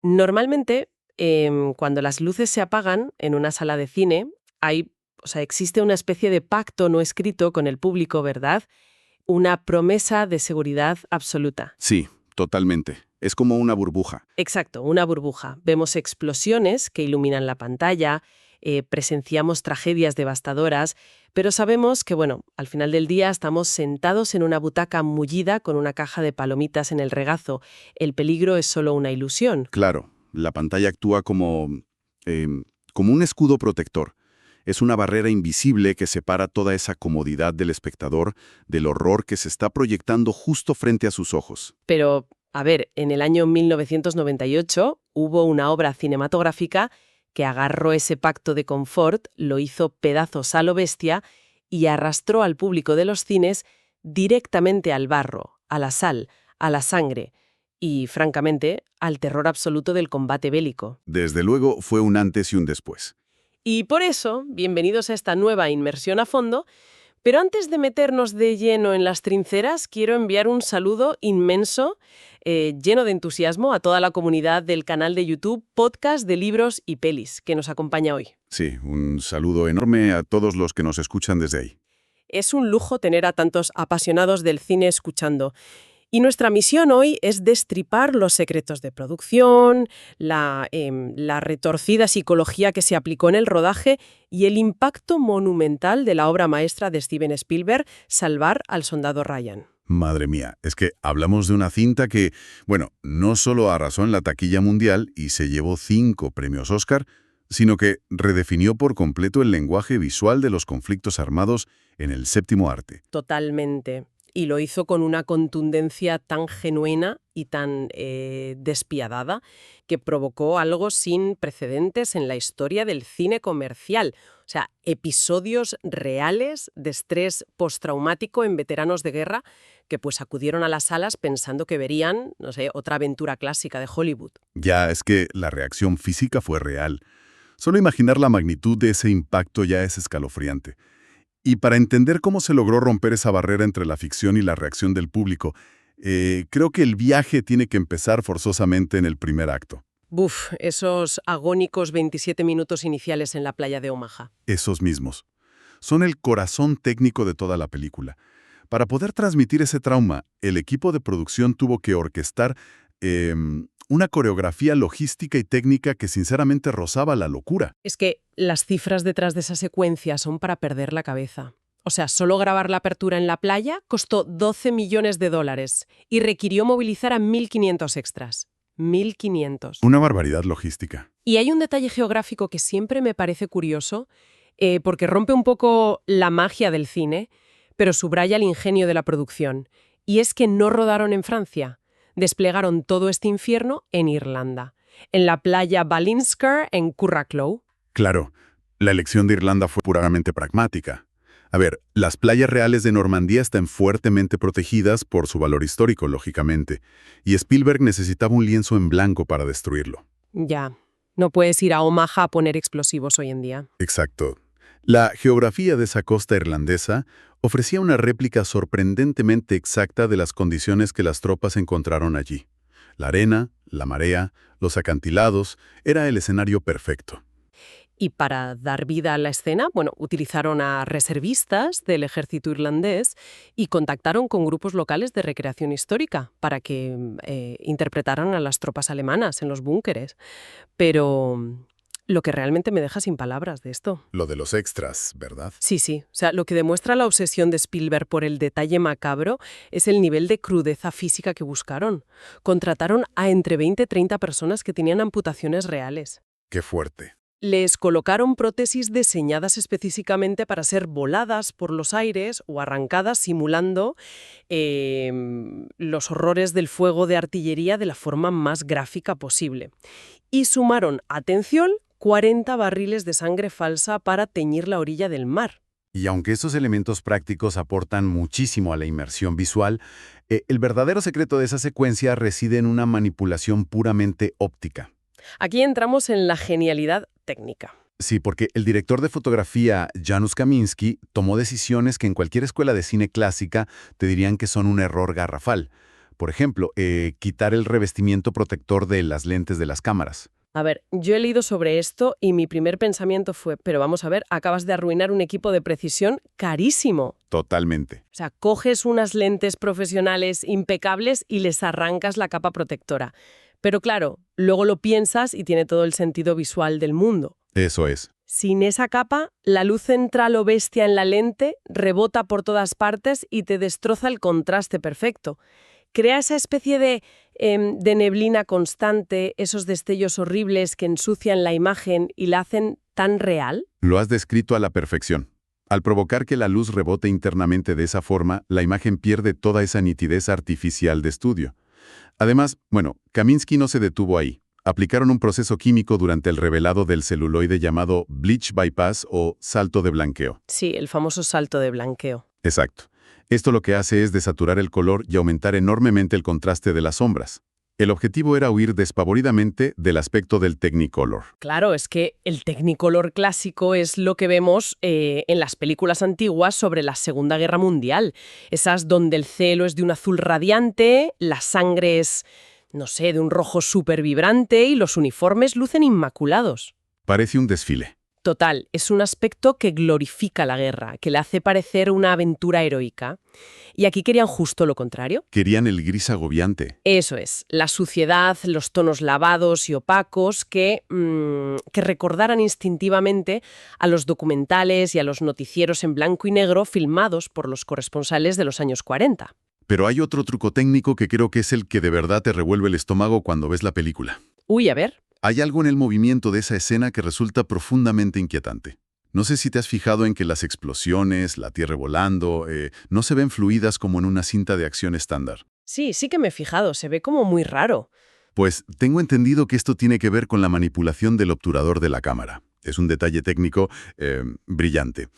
Normalmente, cuando las luces se apagan en una sala de cine, existe una especie de pacto no escrito con el público, ¿verdad? Una promesa de seguridad absoluta. Sí, totalmente. Es como una burbuja. Exacto, una burbuja. Vemos explosiones que iluminan la pantalla, presenciamos tragedias devastadoras, pero sabemos que, bueno, al final del día estamos sentados en una butaca mullida con una caja de palomitas en el regazo. El peligro es solo una ilusión. Claro, la pantalla actúa como un escudo protector. Es una barrera invisible que separa toda esa comodidad del espectador del horror que se está proyectando justo frente a sus ojos. Pero, a ver, en el año 1998 hubo una obra cinematográfica que agarró ese pacto de confort, lo hizo pedazos a lo bestia y arrastró al público de los cines directamente al barro, a la sal, a la sangre y, francamente, al terror absoluto del combate bélico. Desde luego fue un antes y un después. Y por eso, bienvenidos a esta nueva inmersión a fondo, pero antes de meternos de lleno en las trincheras, quiero enviar un saludo inmenso, lleno de entusiasmo, a toda la comunidad del canal de YouTube Podcast de Libros y Pelis, que nos acompaña hoy. Sí, un saludo enorme a todos los que nos escuchan desde ahí. Es un lujo tener a tantos apasionados del cine escuchando. Y nuestra misión hoy es destripar los secretos de producción, la retorcida psicología que se aplicó en el rodaje y el impacto monumental de la obra maestra de Steven Spielberg, Salvar al soldado Ryan. Madre mía, es que hablamos de una cinta que, bueno, no solo arrasó en la taquilla mundial y se llevó 5 premios Oscar, sino que redefinió por completo el lenguaje visual de los conflictos armados en el séptimo arte. Totalmente. Y lo hizo con una contundencia tan genuina y tan despiadada que provocó algo sin precedentes en la historia del cine comercial. O sea, episodios reales de estrés postraumático en veteranos de guerra que pues acudieron a las salas pensando que verían, no sé, otra aventura clásica de Hollywood. Ya es que la reacción física fue real. Solo imaginar la magnitud de ese impacto ya es escalofriante. Y para entender cómo se logró romper esa barrera entre la ficción y la reacción del público, creo que el viaje tiene que empezar forzosamente en el primer acto. Buf, esos agónicos 27 minutos iniciales en la playa de Omaha. Esos mismos. Son el corazón técnico de toda la película. Para poder transmitir ese trauma, el equipo de producción tuvo que orquestar una coreografía logística y técnica que sinceramente rozaba la locura. Es que las cifras detrás de esa secuencia son para perder la cabeza. O sea, solo grabar la apertura en la playa costó $12 millones y requirió movilizar a 1.500 extras. 1.500. Una barbaridad logística. Y hay un detalle geográfico que siempre me parece curioso, porque rompe un poco la magia del cine, pero subraya el ingenio de la producción. Y es que no rodaron en Francia. Desplegaron todo este infierno en Irlanda, en la playa Ballinsker, en Curraclow. Claro, la elección de Irlanda fue puramente pragmática. A ver, las playas reales de Normandía están fuertemente protegidas por su valor histórico, lógicamente, y Spielberg necesitaba un lienzo en blanco para destruirlo. Ya, no puedes ir a Omaha a poner explosivos hoy en día. Exacto. La geografía de esa costa irlandesa ofrecía una réplica sorprendentemente exacta de las condiciones que las tropas encontraron allí. La arena, la marea, los acantilados, era el escenario perfecto. Y para dar vida a la escena, bueno, utilizaron a reservistas del ejército irlandés y contactaron con grupos locales de recreación histórica para que interpretaran a las tropas alemanas en los búnkeres. Pero lo que realmente me deja sin palabras de esto. Lo de los extras, ¿verdad? Sí. O sea, lo que demuestra la obsesión de Spielberg por el detalle macabro es el nivel de crudeza física que buscaron. Contrataron a entre 20 y 30 personas que tenían amputaciones reales. Qué fuerte. Les colocaron prótesis diseñadas específicamente para ser voladas por los aires o arrancadas simulando los horrores del fuego de artillería de la forma más gráfica posible. Y sumaron, atención, 40 barriles de sangre falsa para teñir la orilla del mar. Y aunque estos elementos prácticos aportan muchísimo a la inmersión visual, el verdadero secreto de esa secuencia reside en una manipulación puramente óptica. Aquí entramos en la genialidad técnica. Sí, porque el director de fotografía, Janusz Kaminski, tomó decisiones que en cualquier escuela de cine clásica te dirían que son un error garrafal. Por ejemplo, quitar el revestimiento protector de las lentes de las cámaras. A ver, yo he leído sobre esto y mi primer pensamiento fue, pero vamos a ver, acabas de arruinar un equipo de precisión carísimo. Totalmente. O sea, coges unas lentes profesionales impecables y les arrancas la capa protectora. Pero claro, luego lo piensas y tiene todo el sentido visual del mundo. Eso es. Sin esa capa, la luz entra a lo bestia en la lente, rebota por todas partes y te destroza el contraste perfecto. Crea esa especie de neblina constante, esos destellos horribles que ensucian la imagen y la hacen tan real. Lo has descrito a la perfección. Al provocar que la luz rebote internamente de esa forma, la imagen pierde toda esa nitidez artificial de estudio. Además, Kaminsky no se detuvo ahí. Aplicaron un proceso químico durante el revelado del celuloide llamado bleach bypass o salto de blanqueo. Sí, el famoso salto de blanqueo. Exacto. Esto lo que hace es desaturar el color y aumentar enormemente el contraste de las sombras. El objetivo era huir despavoridamente del aspecto del Technicolor. Claro, es que el Technicolor clásico es lo que vemos en las películas antiguas sobre la Segunda Guerra Mundial. Esas donde el cielo es de un azul radiante, la sangre es, no sé, de un rojo súper vibrante y los uniformes lucen inmaculados. Parece un desfile. Total, es un aspecto que glorifica la guerra, que le hace parecer una aventura heroica. Y aquí querían justo lo contrario. Querían el gris agobiante. Eso es, la suciedad, los tonos lavados y opacos que recordaran instintivamente a los documentales y a los noticieros en blanco y negro filmados por los corresponsales de los años 40. Pero hay otro truco técnico que creo que es el que de verdad te revuelve el estómago cuando ves la película. Uy, a ver. Hay algo en el movimiento de esa escena que resulta profundamente inquietante. No sé si te has fijado en que las explosiones, la tierra volando, no se ven fluidas como en una cinta de acción estándar. Sí que me he fijado, se ve como muy raro. Pues tengo entendido que esto tiene que ver con la manipulación del obturador de la cámara. Es un detalle técnico brillante.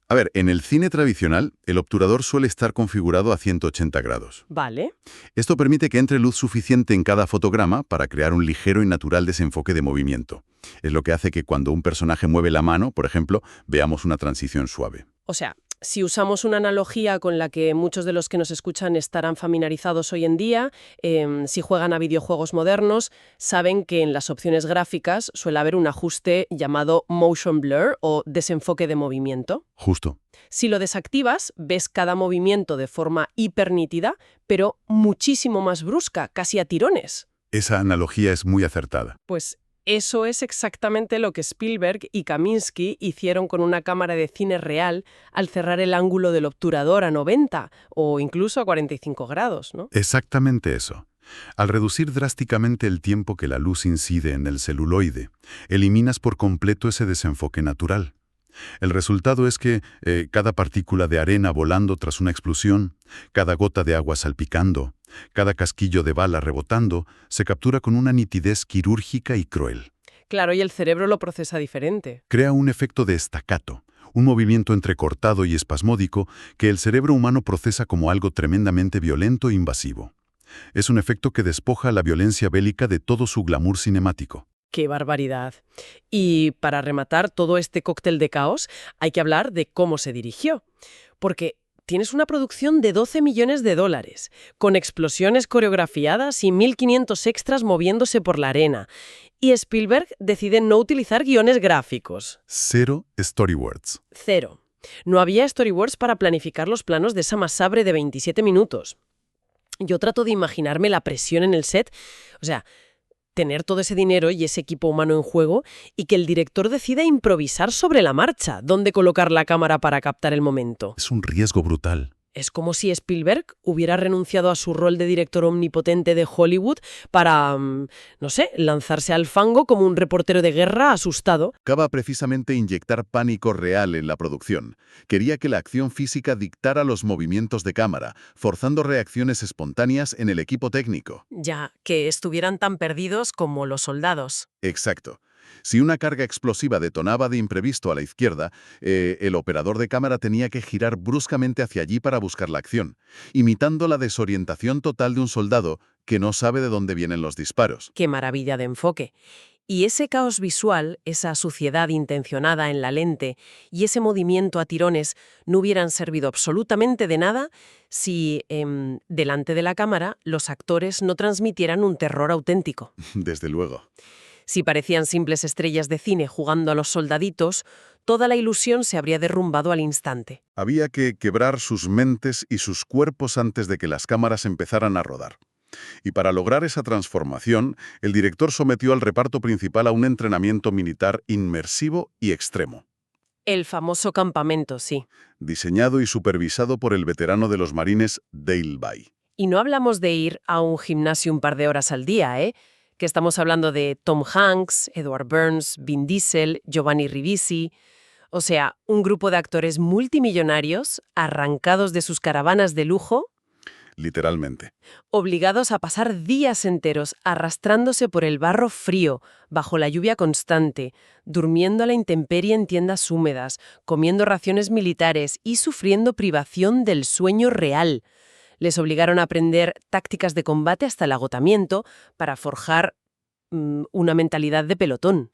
A ver, en el cine tradicional, el obturador suele estar configurado a 180 grados. Vale. Esto permite que entre luz suficiente en cada fotograma para crear un ligero y natural desenfoque de movimiento. Es lo que hace que cuando un personaje mueve la mano, por ejemplo, veamos una transición suave. O sea, si usamos una analogía con la que muchos de los que nos escuchan estarán familiarizados hoy en día, si juegan a videojuegos modernos, saben que en las opciones gráficas suele haber un ajuste llamado motion blur o desenfoque de movimiento. Justo. Si lo desactivas, ves cada movimiento de forma hipernítida, pero muchísimo más brusca, casi a tirones. Esa analogía es muy acertada. Pues eso es exactamente lo que Spielberg y Kaminsky hicieron con una cámara de cine real al cerrar el ángulo del obturador a 90 o incluso a 45 grados, ¿no? Exactamente eso. Al reducir drásticamente el tiempo que la luz incide en el celuloide, eliminas por completo ese desenfoque natural. El resultado es que cada partícula de arena volando tras una explosión, cada gota de agua salpicando, cada casquillo de bala rebotando, se captura con una nitidez quirúrgica y cruel. Claro, y el cerebro lo procesa diferente. Crea un efecto de staccato, un movimiento entrecortado y espasmódico que el cerebro humano procesa como algo tremendamente violento e invasivo. Es un efecto que despoja a la violencia bélica de todo su glamour cinemático. ¡Qué barbaridad! Y para rematar todo este cóctel de caos, hay que hablar de cómo se dirigió. Porque tienes una producción de $12 millones, con explosiones coreografiadas y 1.500 extras moviéndose por la arena. Y Spielberg decide no utilizar guiones gráficos. 0 storyboards. 0. No había storyboards para planificar los planos de esa masabre de 27 minutos. Yo trato de imaginarme la presión en el set. O sea, tener todo ese dinero y ese equipo humano en juego y que el director decida improvisar sobre la marcha dónde colocar la cámara para captar el momento. Es un riesgo brutal. Es como si Spielberg hubiera renunciado a su rol de director omnipotente de Hollywood para, no sé, lanzarse al fango como un reportero de guerra asustado. Buscaba precisamente inyectar pánico real en la producción. Quería que la acción física dictara los movimientos de cámara, forzando reacciones espontáneas en el equipo técnico. Ya, que estuvieran tan perdidos como los soldados. Exacto. Si una carga explosiva detonaba de imprevisto a la izquierda, el operador de cámara tenía que girar bruscamente hacia allí para buscar la acción, imitando la desorientación total de un soldado que no sabe de dónde vienen los disparos. ¡Qué maravilla de enfoque! Y ese caos visual, esa suciedad intencionada en la lente y ese movimiento a tirones no hubieran servido absolutamente de nada si, delante de la cámara, los actores no transmitieran un terror auténtico. Desde luego. Si parecían simples estrellas de cine jugando a los soldaditos, toda la ilusión se habría derrumbado al instante. Había que quebrar sus mentes y sus cuerpos antes de que las cámaras empezaran a rodar. Y para lograr esa transformación, el director sometió al reparto principal a un entrenamiento militar inmersivo y extremo, El famoso campamento, sí. diseñado y supervisado por el veterano de los marines Dale Bay. Y no hablamos de ir a un gimnasio un par de horas al día, ¿eh? Que estamos hablando de Tom Hanks, Edward Burns, Vin Diesel, Giovanni Ribisi. O sea, un grupo de actores multimillonarios, arrancados de sus caravanas de lujo, Literalmente. obligados a pasar días enteros arrastrándose por el barro frío, bajo la lluvia constante, durmiendo a la intemperie en tiendas húmedas, comiendo raciones militares y sufriendo privación del sueño real. Les obligaron a aprender tácticas de combate hasta el agotamiento para forjar una mentalidad de pelotón.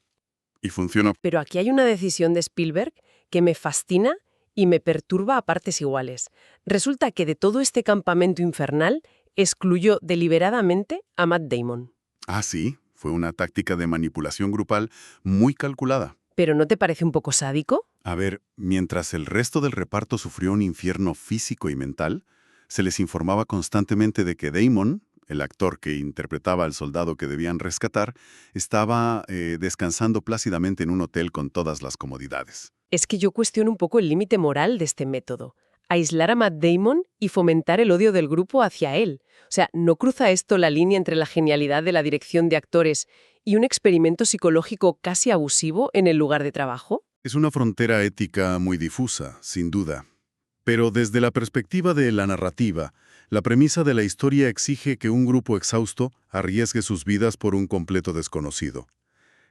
Y funcionó. Pero aquí hay una decisión de Spielberg que me fascina y me perturba a partes iguales. Resulta que de todo este campamento infernal excluyó deliberadamente a Matt Damon. Ah, sí, fue una táctica de manipulación grupal muy calculada. ¿Pero no te parece un poco sádico? A ver, mientras el resto del reparto sufrió un infierno físico y mental, se les informaba constantemente de que Damon, el actor que interpretaba al soldado que debían rescatar, estaba descansando plácidamente en un hotel con todas las comodidades. Es que yo cuestiono un poco el límite moral de este método. Aislar a Matt Damon y fomentar el odio del grupo hacia él. O sea, ¿no cruza esto la línea entre la genialidad de la dirección de actores y un experimento psicológico casi abusivo en el lugar de trabajo? Es una frontera ética muy difusa, sin duda. Pero desde la perspectiva de la narrativa, la premisa de la historia exige que un grupo exhausto arriesgue sus vidas por un completo desconocido.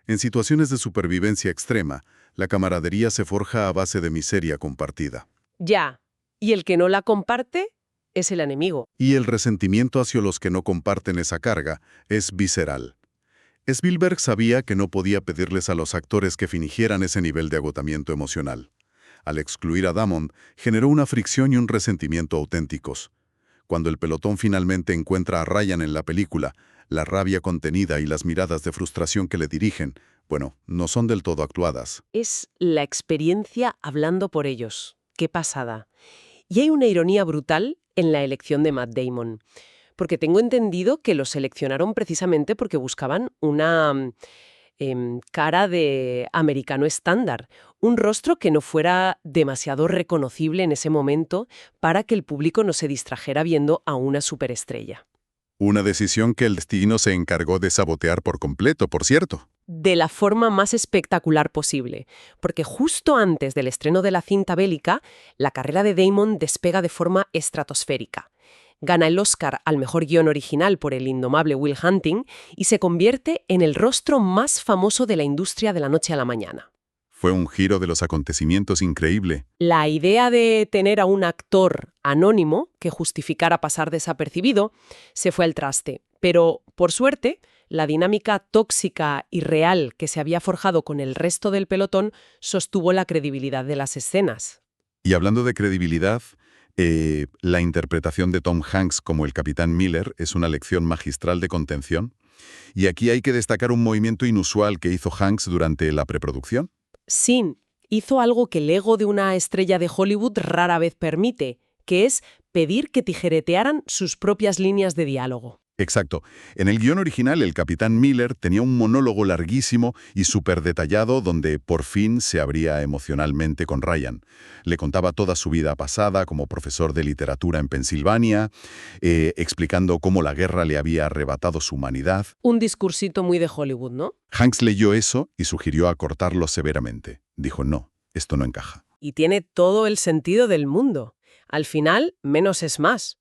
En situaciones de supervivencia extrema, la camaradería se forja a base de miseria compartida. Ya. Y el que no la comparte es el enemigo. Y el resentimiento hacia los que no comparten esa carga es visceral. Spielberg sabía que no podía pedirles a los actores que fingieran ese nivel de agotamiento emocional. Al excluir a Damon, generó una fricción y un resentimiento auténticos. Cuando el pelotón finalmente encuentra a Ryan en la película, la rabia contenida y las miradas de frustración que le dirigen, bueno, no son del todo actuadas. Es la experiencia hablando por ellos. ¡Qué pasada! Y hay una ironía brutal en la elección de Matt Damon, porque tengo entendido que lo seleccionaron precisamente porque buscaban una cara de americano estándar, un rostro que no fuera demasiado reconocible en ese momento para que el público no se distrajera viendo a una superestrella. Una decisión que el destino se encargó de sabotear por completo, por cierto. De la forma más espectacular posible, porque justo antes del estreno de la cinta bélica, la carrera de Damon despega de forma estratosférica. Gana el Oscar al mejor guión original por El indomable Will Hunting y se convierte en el rostro más famoso de la industria de la noche a la mañana. Fue un giro de los acontecimientos increíble. La idea de tener a un actor anónimo que justificara pasar desapercibido se fue al traste, pero, por suerte, la dinámica tóxica y real que se había forjado con el resto del pelotón sostuvo la credibilidad de las escenas. Y hablando de credibilidad, la interpretación de Tom Hanks como el Capitán Miller es una lección magistral de contención. Y aquí hay que destacar un movimiento inusual que hizo Hanks durante la preproducción. Sin hizo algo que el ego de una estrella de Hollywood rara vez permite, que es pedir que tijeretearan sus propias líneas de diálogo. Exacto. En el guión original, el Capitán Miller tenía un monólogo larguísimo y súper detallado donde por fin se abría emocionalmente con Ryan. Le contaba toda su vida pasada como profesor de literatura en Pensilvania, explicando cómo la guerra le había arrebatado su humanidad. Un discursito muy de Hollywood, ¿no? Hanks leyó eso y sugirió acortarlo severamente. Dijo, no, esto no encaja. Y tiene todo el sentido del mundo. Al final, menos es más.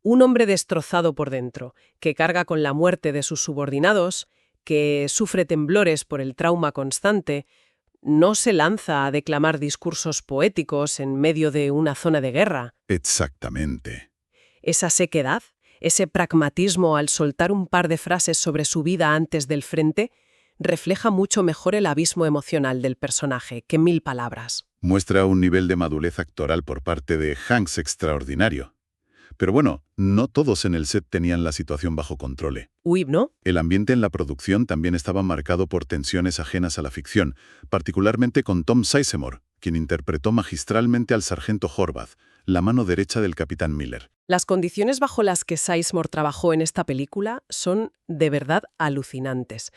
Un hombre destrozado por dentro, que carga con la muerte de sus subordinados, que sufre temblores por el trauma constante, no se lanza a declamar discursos poéticos en medio de una zona de guerra. Exactamente. Esa sequedad, ese pragmatismo al soltar un par de frases sobre su vida antes del frente, refleja mucho mejor el abismo emocional del personaje que 1000 palabras. Muestra un nivel de madurez actoral por parte de Hanks extraordinario. Pero bueno, no todos en el set tenían la situación bajo control. Uy, ¿no? El ambiente en la producción también estaba marcado por tensiones ajenas a la ficción, particularmente con Tom Sizemore, quien interpretó magistralmente al sargento Horvath, la mano derecha del capitán Miller. Las condiciones bajo las que Sizemore trabajó en esta película son de verdad alucinantes.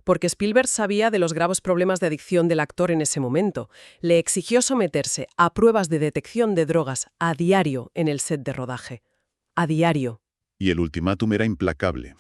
Porque Spielberg sabía de los graves problemas de adicción del actor en ese momento. Le exigió someterse a pruebas de detección de drogas a diario en el set de rodaje. A diario. Y el ultimátum era implacable.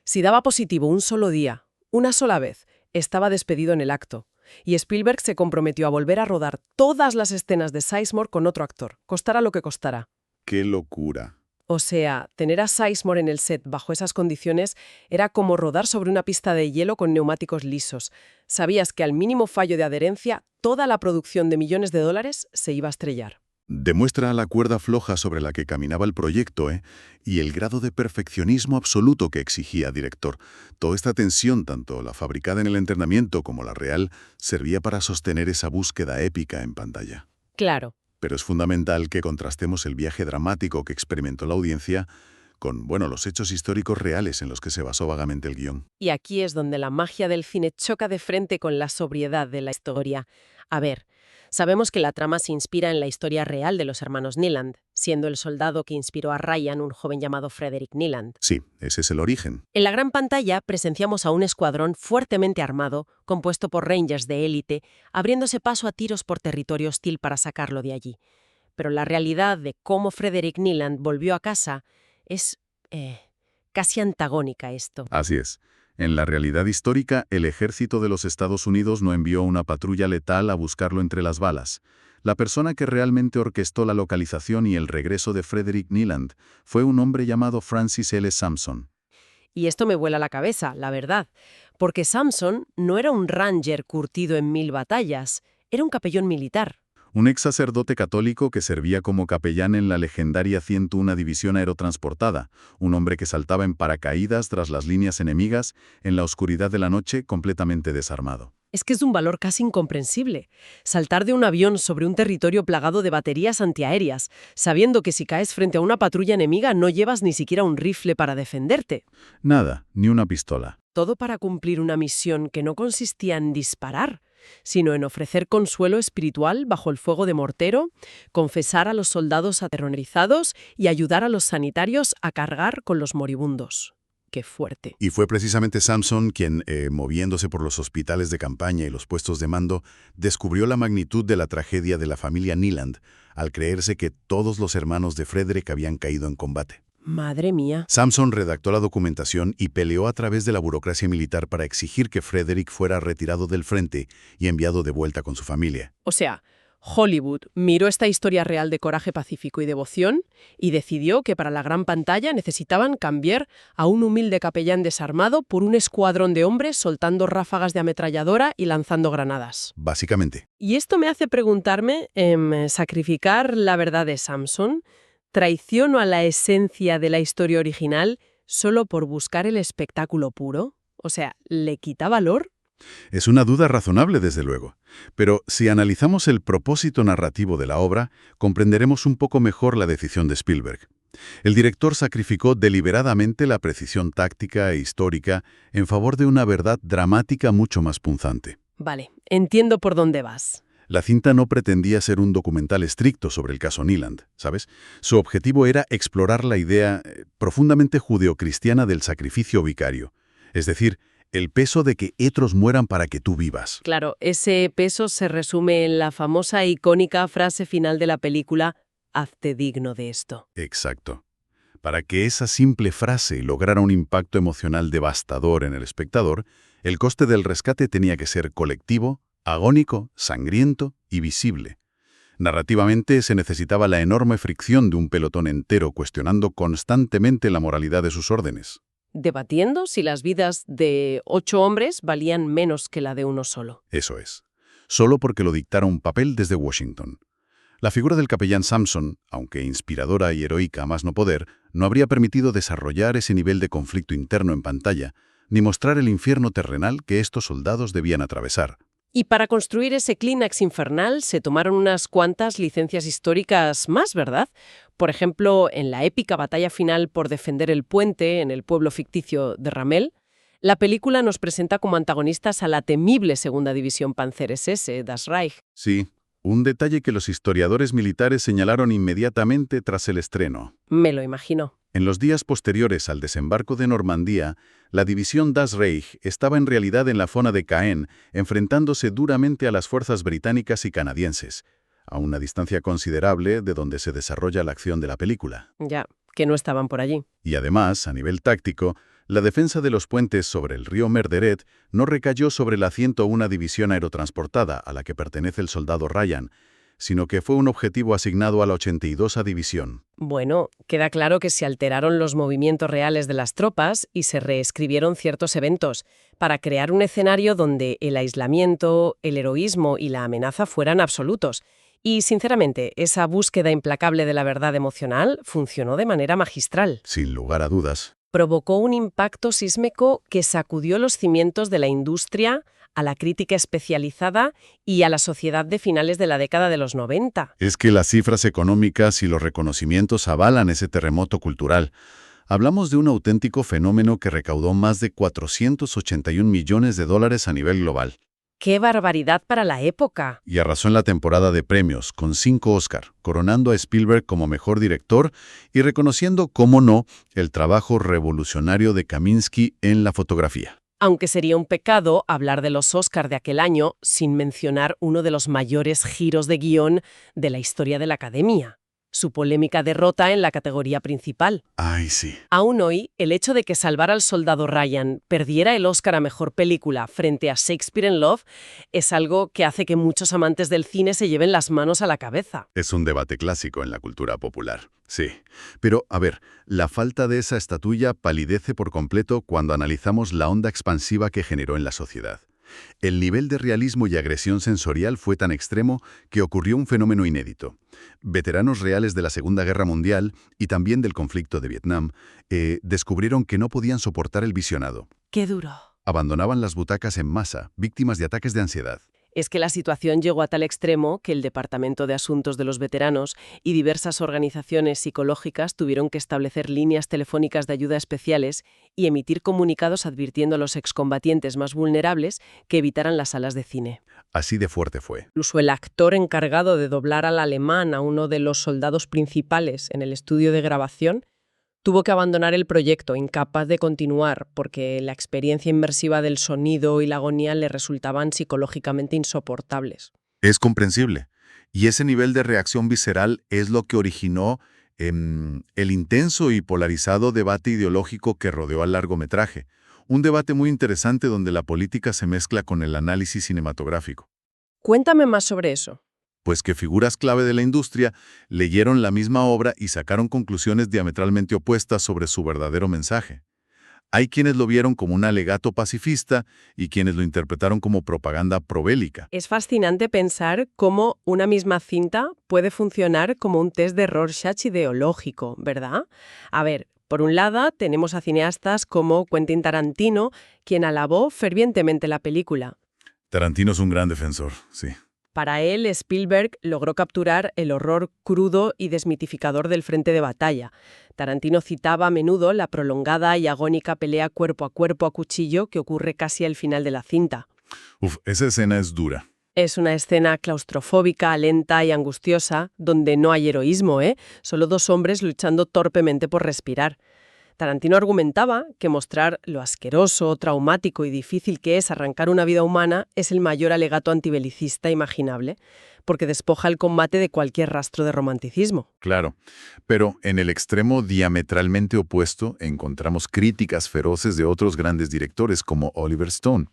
Si daba positivo un solo día, una sola vez, estaba despedido en el acto. Y Spielberg se comprometió a volver a rodar todas las escenas de Sizemore con otro actor, costara lo que costara. ¡Qué locura! O sea, tener a Sizemore en el set bajo esas condiciones era como rodar sobre una pista de hielo con neumáticos lisos. Sabías que al mínimo fallo de adherencia, toda la producción de millones de dólares se iba a estrellar. Demuestra la cuerda floja sobre la que caminaba el proyecto, y el grado de perfeccionismo absoluto que exigía director. Toda esta tensión, tanto la fabricada en el entrenamiento como la real, servía para sostener esa búsqueda épica en pantalla. Claro. Pero es fundamental que contrastemos el viaje dramático que experimentó la audiencia con, los hechos históricos reales en los que se basó vagamente el guión. Y aquí es donde la magia del cine choca de frente con la sobriedad de la historia. A ver, sabemos que la trama se inspira en la historia real de los hermanos Neeland, siendo el soldado que inspiró a Ryan un joven llamado Frederick Neeland. Sí, ese es el origen. En la gran pantalla presenciamos a un escuadrón fuertemente armado, compuesto por rangers de élite, abriéndose paso a tiros por territorio hostil para sacarlo de allí. Pero la realidad de cómo Frederick Neeland volvió a casa es casi antagónica a esto. Así es. En la realidad histórica, el ejército de los Estados Unidos no envió una patrulla letal a buscarlo entre las balas. La persona que realmente orquestó la localización y el regreso de Frederick Neeland fue un hombre llamado Francis L. Sampson. Y esto me vuela la cabeza, la verdad, porque Sampson no era un ranger curtido en 1000 batallas, era un capellán militar. Un ex sacerdote católico que servía como capellán en la legendaria 101 División Aerotransportada, un hombre que saltaba en paracaídas tras las líneas enemigas en la oscuridad de la noche completamente desarmado. Es que es de un valor casi incomprensible. Saltar de un avión sobre un territorio plagado de baterías antiaéreas, sabiendo que si caes frente a una patrulla enemiga no llevas ni siquiera un rifle para defenderte. Nada, ni una pistola. Todo para cumplir una misión que no consistía en disparar, sino en ofrecer consuelo espiritual bajo el fuego de mortero, confesar a los soldados aterrorizados y ayudar a los sanitarios a cargar con los moribundos. ¡Qué fuerte! Y fue precisamente Sampson quien, moviéndose por los hospitales de campaña y los puestos de mando, descubrió la magnitud de la tragedia de la familia Neeland, al creerse que todos los hermanos de Frederick habían caído en combate. ¡Madre mía! Sampson redactó la documentación y peleó a través de la burocracia militar para exigir que Frederick fuera retirado del frente y enviado de vuelta con su familia. O sea, Hollywood miró esta historia real de coraje pacífico y devoción y decidió que para la gran pantalla necesitaban cambiar a un humilde capellán desarmado por un escuadrón de hombres soltando ráfagas de ametralladora y lanzando granadas. Básicamente. Y esto me hace preguntarme, ¿sacrificar la verdad de Sampson? ¿Traiciono a la esencia de la historia original solo por buscar el espectáculo puro? O sea, ¿le quita valor? Es una duda razonable, desde luego. Pero si analizamos el propósito narrativo de la obra, comprenderemos un poco mejor la decisión de Spielberg. El director sacrificó deliberadamente la precisión táctica e histórica en favor de una verdad dramática mucho más punzante. Vale, entiendo por dónde vas. La cinta no pretendía ser un documental estricto sobre el caso Neeland, ¿sabes? Su objetivo era explorar la idea profundamente judeocristiana del sacrificio vicario, es decir, el peso de que otros mueran para que tú vivas. Claro, ese peso se resume en la famosa e icónica frase final de la película, «Hazte digno de esto». Exacto. Para que esa simple frase lograra un impacto emocional devastador en el espectador, el coste del rescate tenía que ser colectivo, agónico, sangriento y visible. Narrativamente se necesitaba la enorme fricción de un pelotón entero cuestionando constantemente la moralidad de sus órdenes. Debatiendo si las vidas de 8 hombres valían menos que la de uno solo. Eso es. Solo porque lo dictara un papel desde Washington. La figura del capellán Sampson, aunque inspiradora y heroica a más no poder, no habría permitido desarrollar ese nivel de conflicto interno en pantalla, ni mostrar el infierno terrenal que estos soldados debían atravesar. Y para construir ese clímax infernal se tomaron unas cuantas licencias históricas más, ¿verdad? Por ejemplo, en la épica batalla final por defender el puente en el pueblo ficticio de Ramel, la película nos presenta como antagonistas a la temible Segunda División Panzer SS, Das Reich. Sí, un detalle que los historiadores militares señalaron inmediatamente tras el estreno. Me lo imagino. En los días posteriores al desembarco de Normandía, la división Das Reich estaba en realidad en la zona de Caen, enfrentándose duramente a las fuerzas británicas y canadienses, a una distancia considerable de donde se desarrolla la acción de la película. Ya, que no estaban por allí. Y además, a nivel táctico, la defensa de los puentes sobre el río Merderet no recayó sobre la 101 División Aerotransportada, a la que pertenece el soldado Ryan, sino que fue un objetivo asignado a la 82 División. Bueno, queda claro que se alteraron los movimientos reales de las tropas y se reescribieron ciertos eventos para crear un escenario donde el aislamiento, el heroísmo y la amenaza fueran absolutos. Y, sinceramente, esa búsqueda implacable de la verdad emocional funcionó de manera magistral. Sin lugar a dudas. Provocó un impacto sísmico que sacudió los cimientos de la industria, a la crítica especializada y a la sociedad de finales de la década de los 90. Es que las cifras económicas y los reconocimientos avalan ese terremoto cultural. Hablamos de un auténtico fenómeno que recaudó más de 481 millones de dólares a nivel global. ¡Qué barbaridad para la época! Y arrasó en la temporada de premios, con 5 Oscar, coronando a Spielberg como mejor director y reconociendo, cómo no, el trabajo revolucionario de Kaminsky en la fotografía. Aunque sería un pecado hablar de los Oscar de aquel año sin mencionar uno de los mayores giros de guión de la historia de la Academia, su polémica derrota en la categoría principal. Ay, sí. Aún hoy, el hecho de que Salvar al soldado Ryan perdiera el Oscar a Mejor Película frente a Shakespeare in Love es algo que hace que muchos amantes del cine se lleven las manos a la cabeza. Es un debate clásico en la cultura popular, sí. Pero, a ver, la falta de esa estatuilla palidece por completo cuando analizamos la onda expansiva que generó en la sociedad. El nivel de realismo y agresión sensorial fue tan extremo que ocurrió un fenómeno inédito. Veteranos reales de la Segunda Guerra Mundial y también del conflicto de Vietnam descubrieron que no podían soportar el visionado. ¡Qué duro! Abandonaban las butacas en masa, víctimas de ataques de ansiedad. Es que la situación llegó a tal extremo que el Departamento de Asuntos de los Veteranos y diversas organizaciones psicológicas tuvieron que establecer líneas telefónicas de ayuda especiales y emitir comunicados advirtiendo a los excombatientes más vulnerables que evitaran las salas de cine. Así de fuerte fue. Incluso el actor encargado de doblar al alemán a uno de los soldados principales en el estudio de grabación tuvo que abandonar el proyecto, incapaz de continuar, porque la experiencia inmersiva del sonido y la agonía le resultaban psicológicamente insoportables. Es comprensible. Y ese nivel de reacción visceral es lo que originó el intenso y polarizado debate ideológico que rodeó al largometraje. Un debate muy interesante donde la política se mezcla con el análisis cinematográfico. Cuéntame más sobre eso. Pues que figuras clave de la industria leyeron la misma obra y sacaron conclusiones diametralmente opuestas sobre su verdadero mensaje. Hay quienes lo vieron como un alegato pacifista y quienes lo interpretaron como propaganda probélica. Es fascinante pensar cómo una misma cinta puede funcionar como un test de Rorschach ideológico, ¿verdad? A ver, por un lado tenemos a cineastas como Quentin Tarantino, quien alabó fervientemente la película. Tarantino es un gran defensor, sí. Para él, Spielberg logró capturar el horror crudo y desmitificador del frente de batalla. Tarantino citaba a menudo la prolongada y agónica pelea cuerpo a cuchillo que ocurre casi al final de la cinta. Esa escena es dura. Es una escena claustrofóbica, lenta y angustiosa, donde no hay heroísmo, Solo dos hombres luchando torpemente por respirar. Tarantino argumentaba que mostrar lo asqueroso, traumático y difícil que es arrancar una vida humana es el mayor alegato antibelicista imaginable, porque despoja el combate de cualquier rastro de romanticismo. Claro, pero en el extremo diametralmente opuesto encontramos críticas feroces de otros grandes directores como Oliver Stone,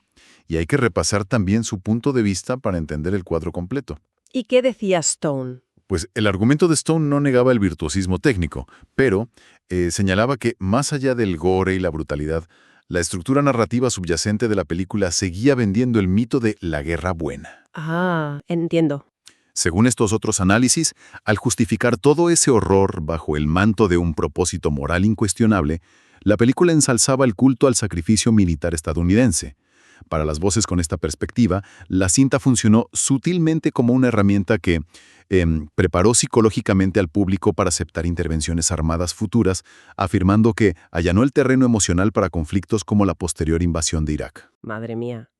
y hay que repasar también su punto de vista para entender el cuadro completo. ¿Y qué decía Stone? Pues el argumento de Stone no negaba el virtuosismo técnico, pero señalaba que, más allá del gore y la brutalidad, la estructura narrativa subyacente de la película seguía vendiendo el mito de la guerra buena. Ah, entiendo. Según estos otros análisis, al justificar todo ese horror bajo el manto de un propósito moral incuestionable, La película ensalzaba el culto al sacrificio militar estadounidense. Para las voces con esta perspectiva, la cinta funcionó sutilmente como una herramienta que preparó psicológicamente al público para aceptar intervenciones armadas futuras, afirmando que allanó el terreno emocional para conflictos como la posterior invasión de Irak. Madre mía.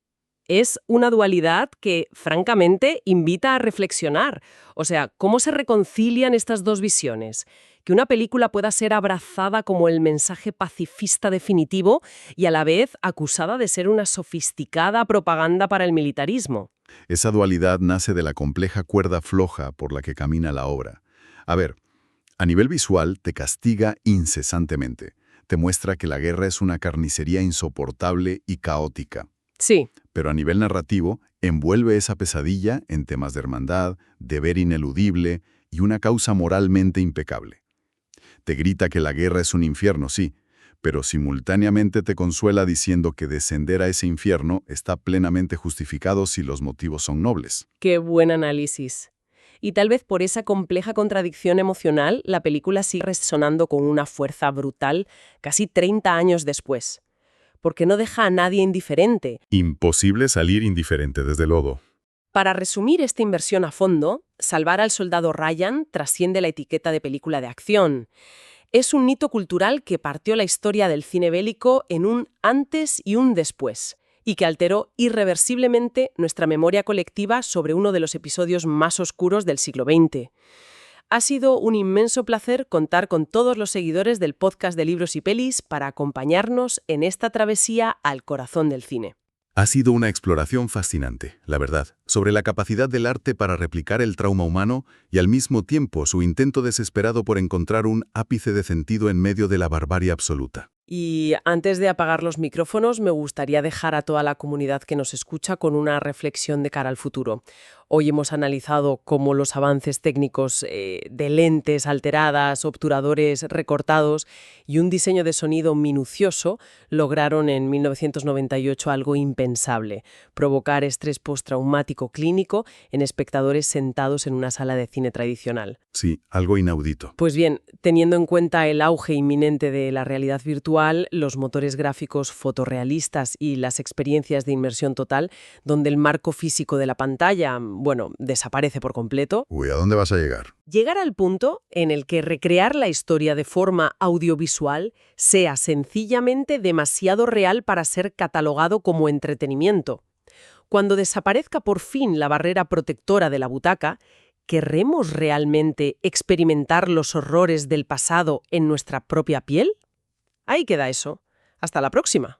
Es una dualidad que, francamente, invita a reflexionar. O sea, ¿cómo se reconcilian estas dos visiones? Que una película pueda ser abrazada como el mensaje pacifista definitivo y a la vez acusada de ser una sofisticada propaganda para el militarismo. Esa dualidad nace de la compleja cuerda floja por la que camina la obra. A ver, a nivel visual te castiga incesantemente. Te muestra que la guerra es una carnicería insoportable y caótica. Sí. Pero a nivel narrativo, envuelve esa pesadilla en temas de hermandad, deber ineludible y una causa moralmente impecable. Te grita que la guerra es un infierno, sí, pero simultáneamente te consuela diciendo que descender a ese infierno está plenamente justificado si los motivos son nobles. Qué buen análisis. Y tal vez por esa compleja contradicción emocional, la película sigue resonando con una fuerza brutal casi 30 años después. Porque no deja a nadie indiferente. Imposible salir indiferente desde el lodo. Para resumir esta inversión a fondo, Salvar al soldado Ryan trasciende la etiqueta de película de acción. Es un hito cultural que partió la historia del cine bélico en un antes y un después, y que alteró irreversiblemente nuestra memoria colectiva sobre uno de los episodios más oscuros del siglo XX. Ha sido un inmenso placer contar con todos los seguidores del podcast de Libros y Pelis para acompañarnos en esta travesía al corazón del cine. Ha sido una exploración fascinante, la verdad, sobre la capacidad del arte para replicar el trauma humano y al mismo tiempo su intento desesperado por encontrar un ápice de sentido en medio de la barbarie absoluta. Y antes de apagar los micrófonos, me gustaría dejar a toda la comunidad que nos escucha con una reflexión de cara al futuro. Hoy hemos analizado cómo los avances técnicos de lentes alteradas, obturadores recortados y un diseño de sonido minucioso lograron en 1998 algo impensable: provocar estrés postraumático clínico en espectadores sentados en una sala de cine tradicional. Sí, algo inaudito. Pues bien, teniendo en cuenta el auge inminente de la realidad virtual, los motores gráficos fotorrealistas y las experiencias de inmersión total, donde el marco físico de la pantalla, desaparece por completo. Uy, ¿a dónde vas a llegar? Llegar al punto en el que recrear la historia de forma audiovisual sea sencillamente demasiado real para ser catalogado como entretenimiento. Cuando desaparezca por fin la barrera protectora de la butaca, ¿querremos realmente experimentar los horrores del pasado en nuestra propia piel? Ahí queda eso. Hasta la próxima.